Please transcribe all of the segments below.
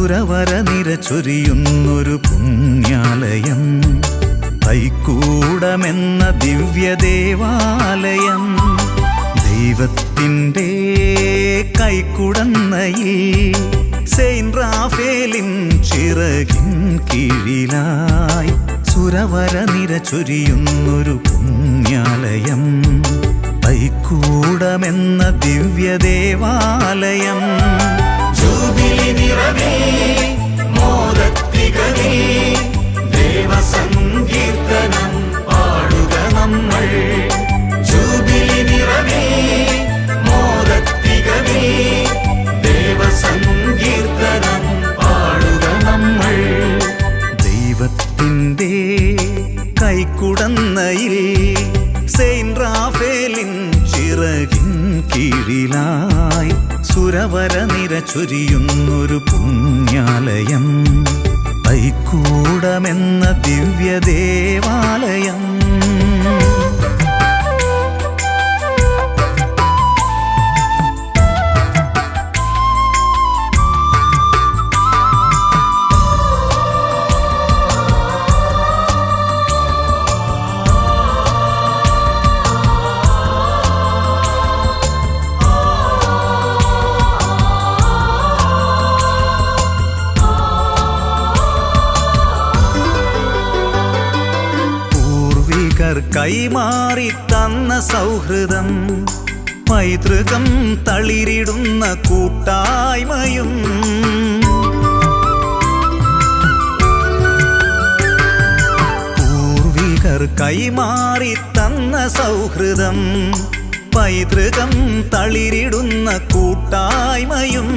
സുരവര നിര ചൊരിയുന്നൊരു പുണ്യാലയം, തൈക്കൂടമെന്ന ദിവ്യദേവാലയം. ദൈവത്തിൻ്റെ കൈക്കുടന്നയിൽ സെയിന്റ് റാഫേലിൻ ചിറകിൻ കീഴിലായി സുരവര നിര ചൊരിയുന്നൊരു പുണ്യാലയം, തൈക്കൂടമെന്ന ദിവ്യദേവാലയം. ജൂബിലി നിറവേ മോദത്തികവേ ദേവസങ്കീർത്തനം പാടുക നമ്മൾ. ജൂബിലി നിറവേ മോദത്തികവേ ദേവസങ്കീർത്തനം പാടുക നമ്മൾ. ദൈവത്തിൻ്റെ കൈക്കുടന്നയിൽ സെയിന്റ് റാഫേലിൻ ചിറകിൻ കീഴിലായി സുരവര നിര ചൊരിയുന്നൊരു പുണ്യാലയം, തൈക്കൂടമെന്ന ദിവ്യദേവാലയം. കൈമാറി തന്ന സൗഹൃദം, പൈതൃകം തളിരിടുന്ന കൂട്ടായ്മയും. പൂർവികർ കൈമാറി തന്ന സൗഹൃദം, പൈതൃകം തളിരിടുന്ന കൂട്ടായ്മയും.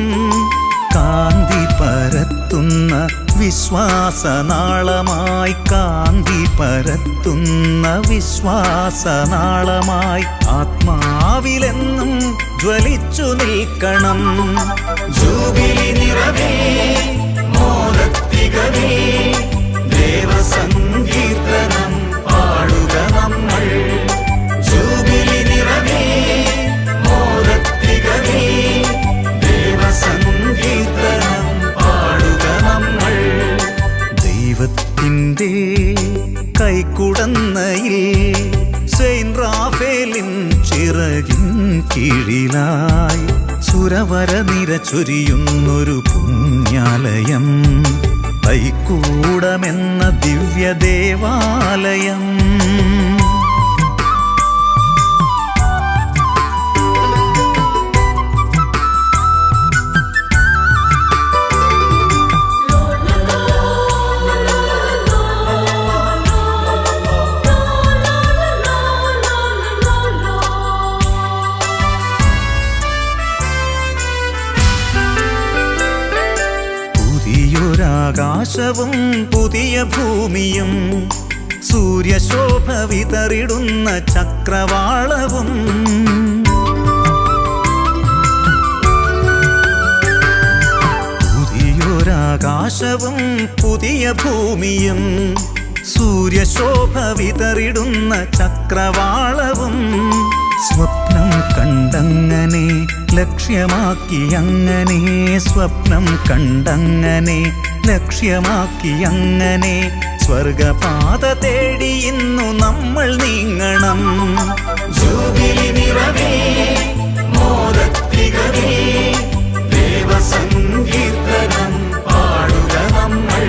കാന്തി പരത്തുന്ന വിശ്വാസനാളമായി, കാന്തി പരത്തുന്ന വിശ്വാസനാളമായി ആത്മാവിലെന്നും ജ്വലിച്ചു നിൽക്കണം. ജൂബിലി നിറവേ മോദത്തികവേ ദേവസങ്കീർത്തനം പാടുക നമ്മൾ. ജൂബിലി നിറവേ മോദത്തികവേ ദേവസങ്കീർത്തനം പാടുക നമ്മൾ. ദൈവത്തിൻ്റെ കൈക്കുടന്നയിൽ സെയിന്റ് റാഫേലിൻ ചിറകിൻ കീഴിലായി സുരവര നിര ചൊരിയുന്നൊരു പുണ്യാലയം, തൈക്കൂടമെന്ന ദിവ്യദേവാലയം. ആകാശവും പുതിയ ഭൂമിയും സൂര്യശോഭ വിതറിടുന്ന ചക്രവാളവും. പുതിയൊരാകാശവും പുതിയ ഭൂമിയും സൂര്യശോഭ വിതറിടുന്ന ചക്രവാളവും. സ്വപ്നം കണ്ടങ്ങനെ ലക്ഷ്യമാക്കിയങ്ങനെ, സ്വപ്നം കണ്ടങ്ങനെ ലക്ഷ്യമാക്കിയങ്ങനെ സ്വർഗപാത തേടി ഇന്നു നമ്മൾ നീങ്ങണം. ജൂബിലി നിറവേ മോദത്തികവേ ദേവസങ്കീർത്തനം പാടുക നമ്മൾ.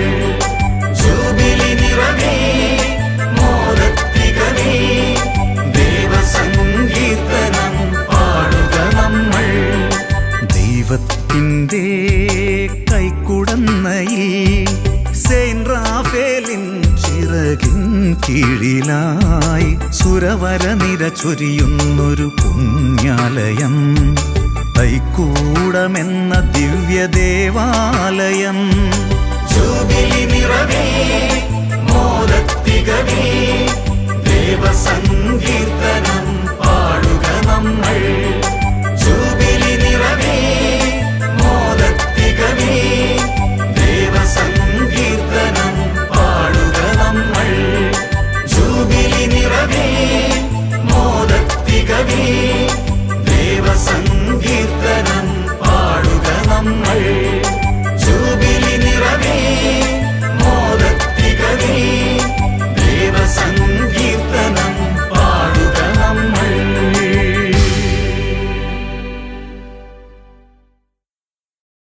ജൂബിലി നിറവേ മോദത്തികവേ ദേവസങ്കീർത്തനം പാടുക നമ്മൾ. ദൈവത്തിൻ്റെ കൈക്കുടന്നയിൽ സെയിന്റ് റാഫേലിൻ ചിറകിൻ കീഴിലായി സുരവര നിര ചൊരിയുന്നൊരു പുണ്യാലയം, തൈക്കൂടമെന്ന ദിവ്യദേവാലയം.